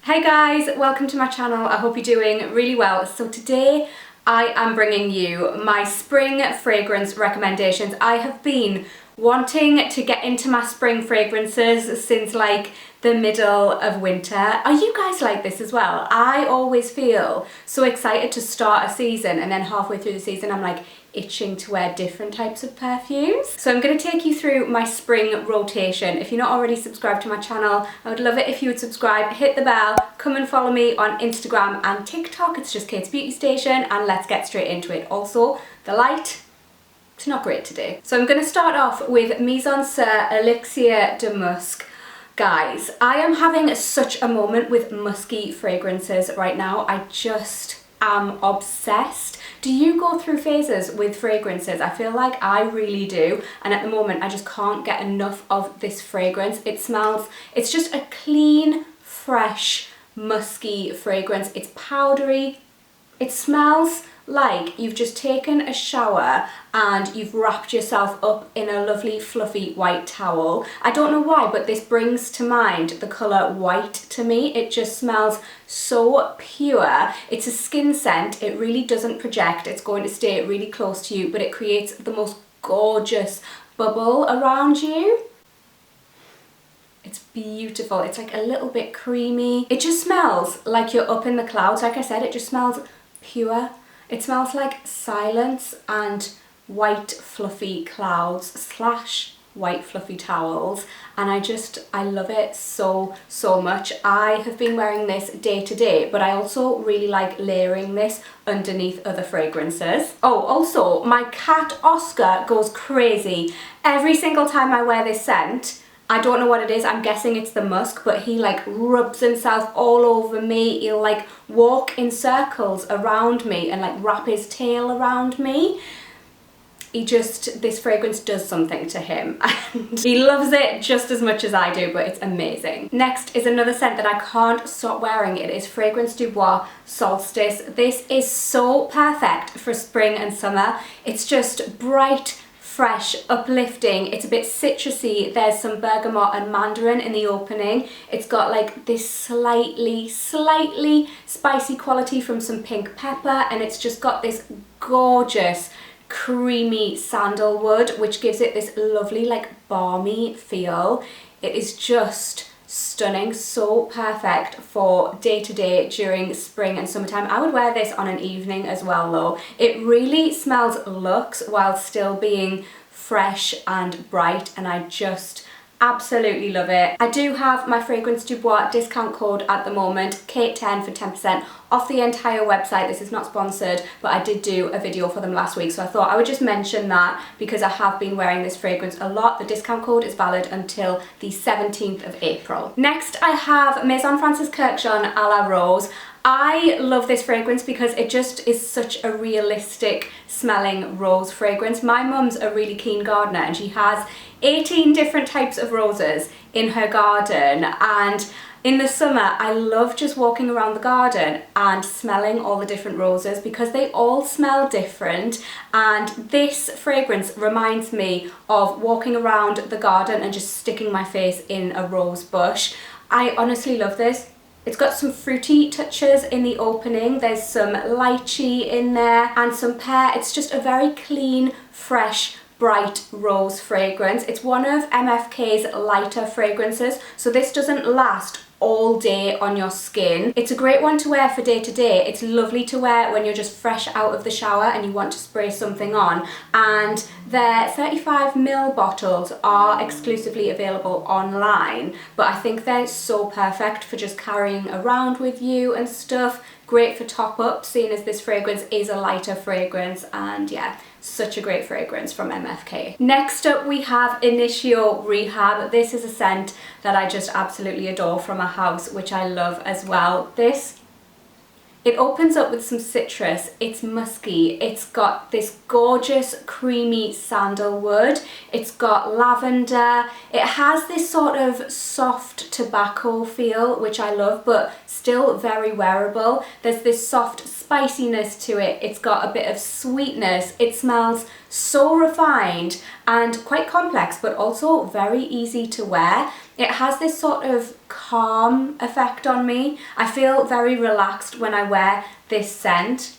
Hey guys, welcome to my channel. I hope you're doing really well. So today I am bringing you my spring fragrance recommendations. I have been wanting to get into my spring fragrances since like the middle of winter. Are you guys like this as well? I always feel so excited to start a season and then halfway through the season I'm like itching to wear different types of perfumes. So I'm going to take you through my spring rotation. If you're not already subscribed to my channel, I would love it if you would subscribe, hit the bell, come and follow me on Instagram and TikTok. It's just KatesBeautyStation, and let's get straight into it. Also, the light, it's not great today. So I'm going to start off with Maison Sur Elixir de Musc. Guys, I am having such a moment with musky fragrances right now. I just am obsessed. Do you go through phases with fragrances? I feel like I really do, and at the moment I just can't get enough of this fragrance. It's just a clean, fresh, musky fragrance. It's powdery. It smells like you've just taken a shower and you've wrapped yourself up in a lovely fluffy white towel. I don't know why, but this brings to mind the colour white to me. It just smells so pure. It's a skin scent. It really doesn't project. It's going to stay really close to you, but it creates the most gorgeous bubble around you. It's beautiful. It's like a little bit creamy. It just smells like you're up in the clouds. Like I said, it just smells pure. It smells like silence and white fluffy clouds / white fluffy towels, and I love it so much. I have been wearing this day to day, but I also really like layering this underneath other fragrances. Oh, also my cat Oscar goes crazy every single time I wear this scent. I don't know what it is, I'm guessing it's the musk, but he like rubs himself all over me. He'll like walk in circles around me and like wrap his tail around me. This fragrance does something to him and he loves it just as much as I do, but it's amazing. Next is another scent that I can't stop wearing. It is Fragrance du Bois Solstice. This is so perfect for spring and summer. It's just bright, fresh, uplifting. It's a bit citrusy. There's some bergamot and mandarin in the opening. It's got like this slightly spicy quality from some pink pepper, and it's just got this gorgeous creamy sandalwood, which gives it this lovely like balmy feel. It is just stunning, so perfect for day to day during spring and summertime. I would wear this on an evening as well though. It really smells luxe while still being fresh and bright, and I just absolutely love it. I do have my Fragrance du Bois discount code at the moment, Kate10 for 10% off the entire website. This is not sponsored, but I did do a video for them last week, so I thought I would just mention that because I have been wearing this fragrance a lot. The discount code is valid until the 17th of April. Next I have Maison Francis Kurkdjian à la Rose. I love this fragrance because it just is such a realistic smelling rose fragrance. My mum's a really keen gardener and she has 18 different types of roses in her garden, and in the summer I love just walking around the garden and smelling all the different roses because they all smell different, and this fragrance reminds me of walking around the garden and just sticking my face in a rose bush. I honestly love this. It's got some fruity touches in the opening. There's some lychee in there and some pear. It's just a very clean, fresh, bright rose fragrance. It's one of MFK's lighter fragrances, so this doesn't last all day on your skin. It's a great one to wear for day to day. It's lovely to wear when you're just fresh out of the shower and you want to spray something on, and their 35ml bottles are exclusively available online, but I think they're so perfect for just carrying around with you and stuff. Great for top up, seeing as this fragrance is a lighter fragrance, and yeah, such a great fragrance from MFK. Next up we have Initio Rehab. This is a scent that I just absolutely adore from a house, which I love as well. It opens up with some citrus, it's musky, it's got this gorgeous creamy sandalwood, it's got lavender, it has this sort of soft tobacco feel, which I love, but still very wearable. There's this soft spiciness to it, it's got a bit of sweetness, it smells so refined and quite complex, but also very easy to wear. It has this sort of calm effect on me. I feel very relaxed when I wear this scent.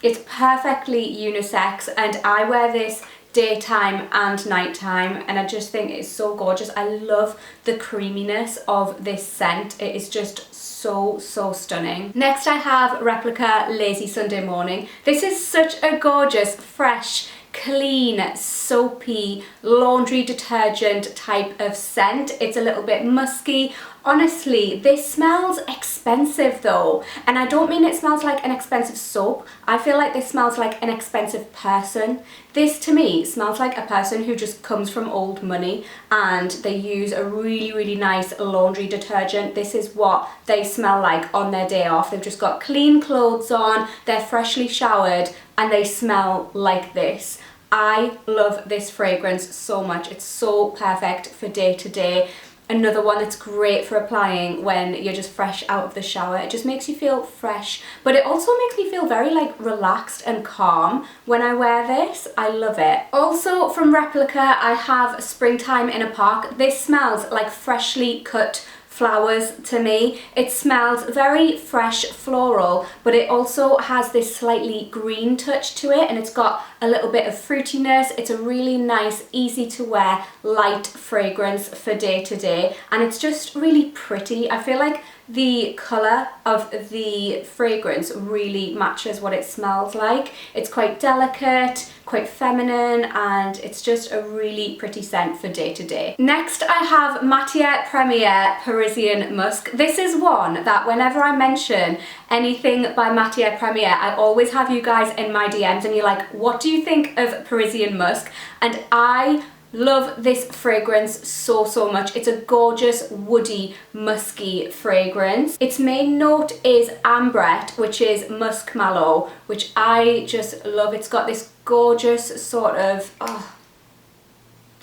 It's perfectly unisex, and I wear this daytime and nighttime, and I just think it's so gorgeous. I love the creaminess of this scent. It is just so stunning. Next I have Replica Lazy Sunday Morning. This is such a gorgeous, fresh, clean, soapy, laundry detergent type of scent. It's a little bit musky. Honestly, this smells expensive though, and I don't mean it smells like an expensive soap. I feel like this smells like an expensive person. This to me smells like a person who just comes from old money and they use a really nice laundry detergent. This is what they smell like on their day off. They've just got clean clothes on, they're freshly showered, and they smell like this. I love this fragrance so much. It's so perfect for day to day. Another one that's great for applying when you're just fresh out of the shower. It just makes you feel fresh, but it also makes me feel very like relaxed and calm when I wear this. I love it. Also from Replica, I have Springtime in a Park. This smells like freshly cut flowers to me. It smells very fresh floral, but it also has this slightly green touch to it, and it's got a little bit of fruitiness. It's a really nice, easy to wear, light fragrance for day to day, and it's just really pretty. I feel like the colour of the fragrance really matches what it smells like. It's quite delicate, quite feminine, and it's just a really pretty scent for day to day. Next I have Matière Première Parisian Musk. This is one that whenever I mention anything by Matière Première, I always have you guys in my DMs and you're like, what do you think of Parisian Musk? And I love this fragrance so much. It's a gorgeous, woody, musky fragrance. Its main note is ambrette, which is musk mallow, which I just love. It's got this gorgeous sort of,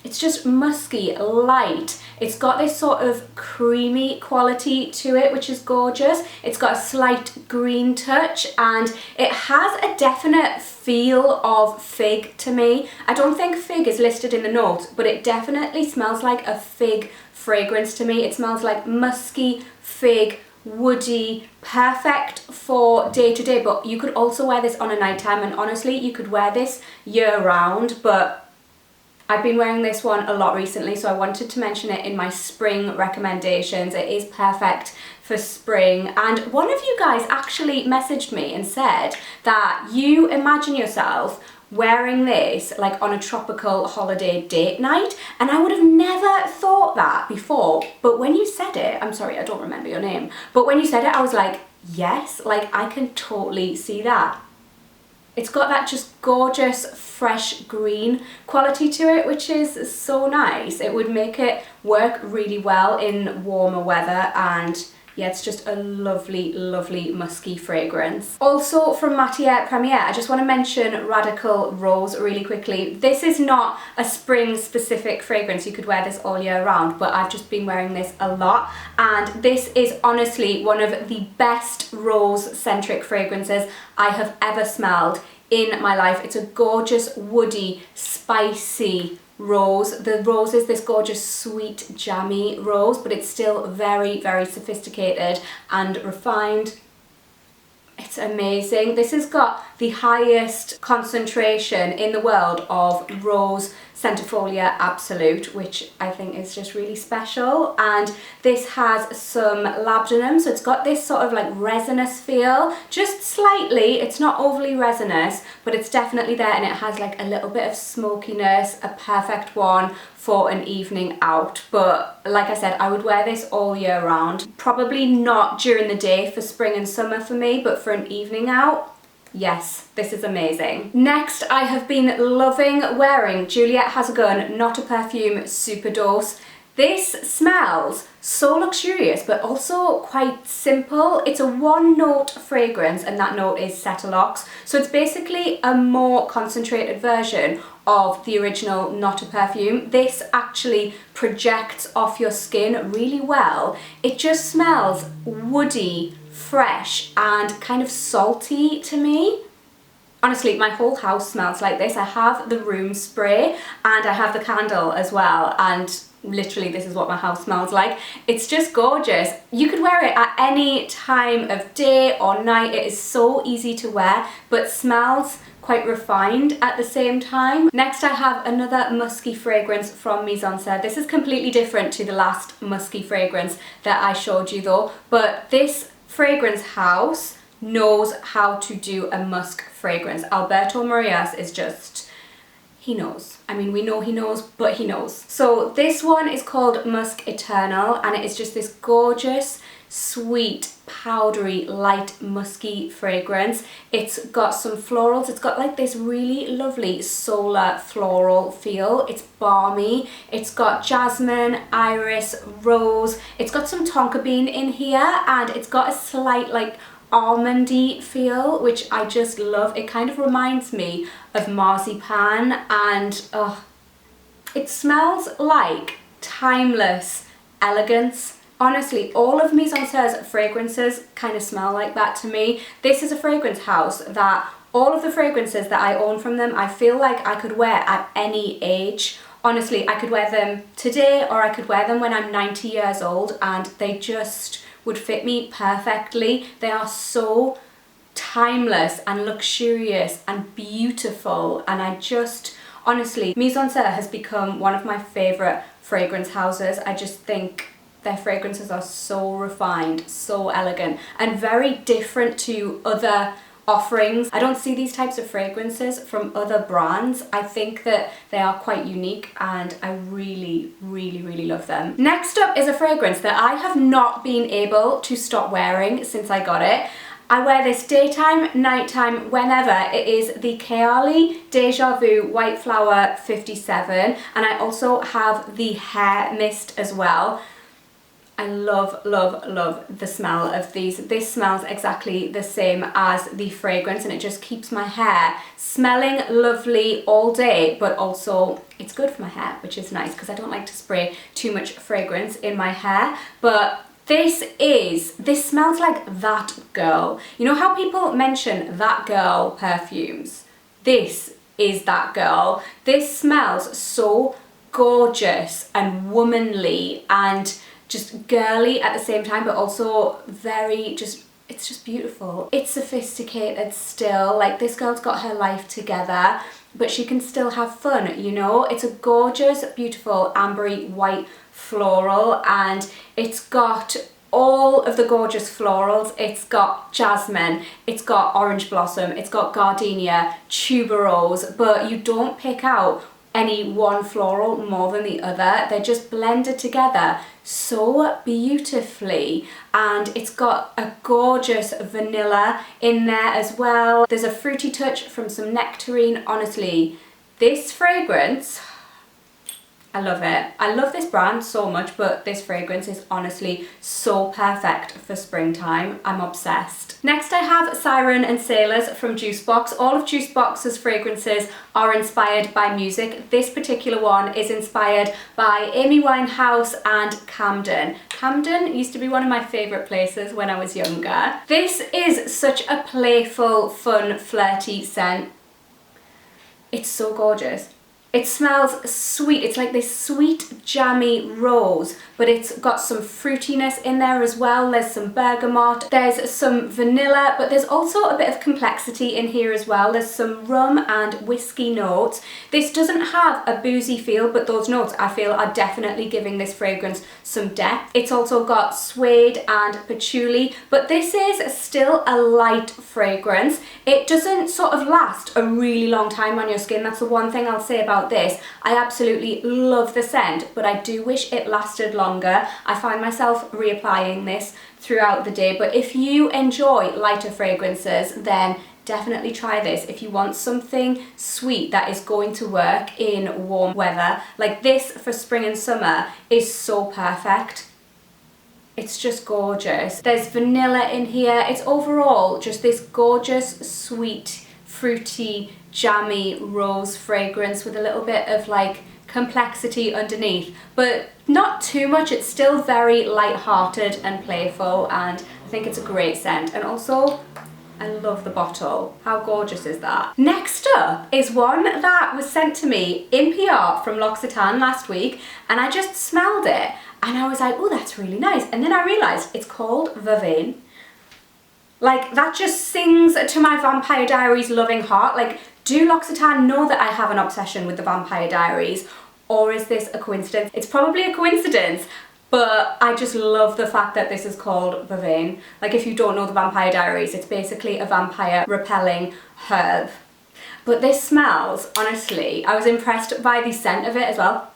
it's just musky, light. It's got this sort of creamy quality to it, which is gorgeous. It's got a slight green touch, and it has a definite feel of fig to me. I don't think fig is listed in the notes, but it definitely smells like a fig fragrance to me. It smells like musky, fig, woody, perfect for day to day, but you could also wear this on a nighttime, and honestly, you could wear this year round, but I've been wearing this one a lot recently, so I wanted to mention it in my spring recommendations. It is perfect for spring, and one of you guys actually messaged me and said that you imagine yourself wearing this like on a tropical holiday date night, and I would have never thought that before, but when you said it, I'm sorry, I don't remember your name, but when you said it, I was like, yes, like I can totally see that. It's got that just gorgeous fresh green quality to it, which is so nice. It would make it work really well in warmer weather, and yeah, it's just a lovely musky fragrance. Also from Matière Première, I just want to mention Radical Rose really quickly. This is not a spring specific fragrance. You could wear this all year round, but I've just been wearing this a lot, and this is honestly one of the best rose centric fragrances I have ever smelled in my life. It's a gorgeous, woody, spicy rose. The rose is this gorgeous, sweet, jammy rose, but it's still very sophisticated and refined. It's amazing. This has got the highest concentration in the world of rose centifolia absolute, which I think is just really special, and this has some labdanum, so it's got this sort of like resinous feel, just slightly. It's not overly resinous, but it's definitely there, and it has like a little bit of smokiness, a perfect one for an evening out. But like I said, I would wear this all year round. Probably not during the day for spring and summer for me, but for an evening out, yes, this is amazing. Next, I have been loving wearing Juliette Has a Gun Not a Perfume Superdose. This smells so luxurious, but also quite simple. It's a one-note fragrance, and that note is Cetalox. So it's basically a more concentrated version of the original Not a Perfume. This actually projects off your skin really well. It just smells woody, fresh and kind of salty to me. Honestly, my whole house smells like this. I have the room spray and I have the candle as well, and literally this is what my house smells like. It's just gorgeous. You could wear it at any time of day or night. It is so easy to wear, but smells quite refined at the same time. Next I have another musky fragrance from Maison Serre. This is completely different to the last musky fragrance that I showed you though, but this fragrance house knows how to do a musk fragrance. Alberto Morillas is just, he knows. I mean, we know he knows, but he knows. So this one is called Musk Eternal, and it is just this gorgeous, sweet, powdery, light, musky fragrance. It's got some florals. It's got like this really lovely solar floral feel. It's balmy. It's got jasmine, iris, rose. It's got some tonka bean in here, and it's got a slight like almondy feel, which I just love. It kind of reminds me of marzipan, and it smells like timeless elegance. Honestly, all of Maison Serre's fragrances kind of smell like that to me. This is a fragrance house that all of the fragrances that I own from them, I feel like I could wear at any age. Honestly, I could wear them today or I could wear them when I'm 90 years old, and they just would fit me perfectly. They are so timeless and luxurious and beautiful, and I just, honestly, Maison Serre has become one of my favourite fragrance houses. I just think their fragrances are so refined, so elegant, and very different to other offerings. I don't see these types of fragrances from other brands. I think that they are quite unique, and I really, really, really love them. Next up is a fragrance that I have not been able to stop wearing since I got it. I wear this daytime, nighttime, whenever. It is the Kayali Deja Vu White Flower 57, and I also have the hair mist as well. I love, love, love the smell of these. This smells exactly the same as the fragrance, and it just keeps my hair smelling lovely all day, but also it's good for my hair, which is nice because I don't like to spray too much fragrance in my hair. But this smells like that girl. You know how people mention that girl perfumes? This is that girl. This smells so gorgeous and womanly and just girly at the same time, but also very it's just beautiful. It's sophisticated still, like this girl's got her life together, but she can still have fun, you know? It's a gorgeous, beautiful, ambery white floral, and it's got all of the gorgeous florals. It's got jasmine, it's got orange blossom, it's got gardenia, tuberose, but you don't pick out any one floral more than the other. They're just blended together so beautifully, and it's got a gorgeous vanilla in there as well. There's a fruity touch from some nectarine. Honestly, this fragrance, I love it. I love this brand so much, but this fragrance is honestly so perfect for springtime. I'm obsessed. Next I have Siren and Sailors from Juicebox. All of Juicebox's fragrances are inspired by music. This particular one is inspired by Amy Winehouse and Camden. Camden used to be one of my favourite places when I was younger. This is such a playful, fun, flirty scent. It's so gorgeous. It smells sweet. It's like this sweet, jammy rose, but it's got some fruitiness in there as well. There's some bergamot, there's some vanilla, but there's also a bit of complexity in here as well. There's some rum and whiskey notes. This doesn't have a boozy feel, but those notes I feel are definitely giving this fragrance some depth. It's also got suede and patchouli, but this is still a light fragrance. It doesn't sort of last a really long time on your skin. That's the one thing I'll say about this. I absolutely love the scent, but I do wish it lasted longer. I find myself reapplying this throughout the day, but if you enjoy lighter fragrances, then definitely try this. If you want something sweet that is going to work in warm weather, like this for spring and summer is so perfect. It's just gorgeous. There's vanilla in here. It's overall just this gorgeous, sweet, fruity, jammy rose fragrance with a little bit of like complexity underneath, but not too much. It's still very light-hearted and playful, and I think it's a great scent, and also I love the bottle. How gorgeous is that? Next up is one that was sent to me in PR from L'Occitane last week, and I just smelled it and I was like, oh, that's really nice. And then I realised it's called Vervain. Like, that just sings to my Vampire Diaries loving heart. Like, do L'Occitane know that I have an obsession with the Vampire Diaries, or is this a coincidence? It's probably a coincidence, but I just love the fact that this is called Vervain. Like, if you don't know the Vampire Diaries, it's basically a vampire repelling herb. But this smells, honestly, I was impressed by the scent of it as well.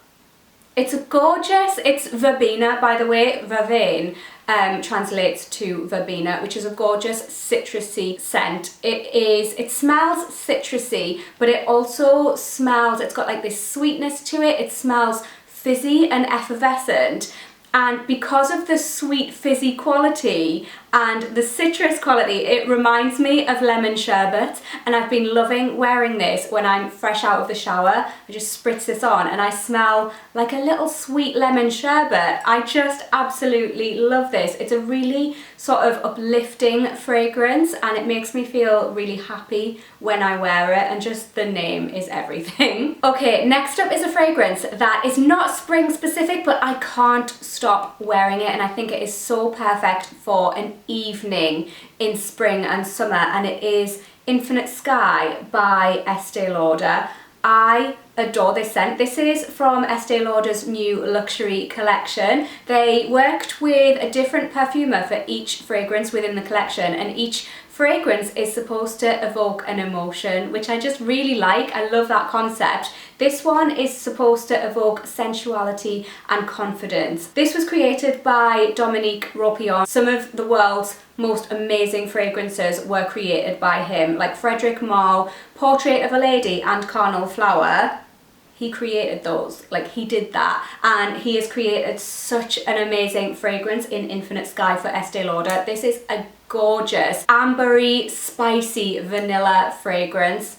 It's gorgeous. It's verbena, by the way. Vervain translates to verbena, which is a gorgeous citrusy scent. It smells citrusy, but it also smells, it's got like this sweetness to it. It smells fizzy and effervescent. And because of the sweet fizzy quality and the citrus quality, it reminds me of lemon sherbet, and I've been loving wearing this when I'm fresh out of the shower. I just spritz this on and I smell like a little sweet lemon sherbet. I just absolutely love this. It's a really sort of uplifting fragrance, and it makes me feel really happy when I wear it, and just the name is everything. Okay, next up is a fragrance that is not spring specific, but I can't stop wearing it, and I think it is so perfect for an evening in spring and summer, and it is Infinite Sky by Estee Lauder. I adore this scent. This is from Estee Lauder's new luxury collection. They worked with a different perfumer for each fragrance within the collection, and each fragrance is supposed to evoke an emotion, which I just really like. I love that concept. This one is supposed to evoke sensuality and confidence. This was created by Dominique Ropillon. Some of the world's most amazing fragrances were created by him, like Frederic Malle, Portrait of a Lady and Carnal Flower. He created those, like he did that, and he has created such an amazing fragrance in Infinite Sky for Estee Lauder. This is a gorgeous ambery, spicy vanilla fragrance.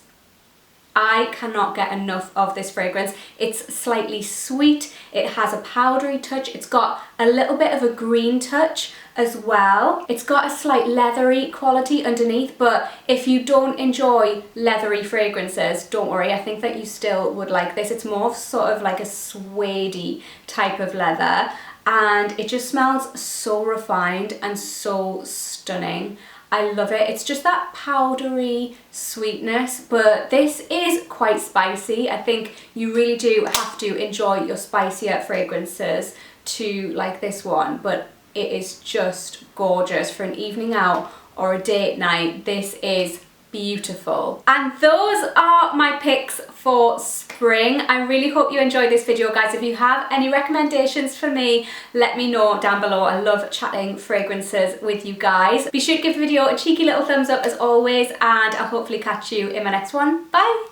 I cannot get enough of this fragrance. It's slightly sweet, it has a powdery touch, it's got a little bit of a green touch as well. It's got a slight leathery quality underneath, but if you don't enjoy leathery fragrances, don't worry, I think that you still would like this. It's more sort of like a suede-y type of leather, and it just smells so refined and so stunning. I love it. It's just that powdery sweetness, but this is quite spicy. I think you really do have to enjoy your spicier fragrances to like this one, but it is just gorgeous for an evening out or a date night. This is beautiful. And those are my picks for spring. I really hope you enjoyed this video, guys. If you have any recommendations for me, let me know down below. I love chatting fragrances with you guys. Be sure to give the video a cheeky little thumbs up as always, and I'll hopefully catch you in my next one. Bye!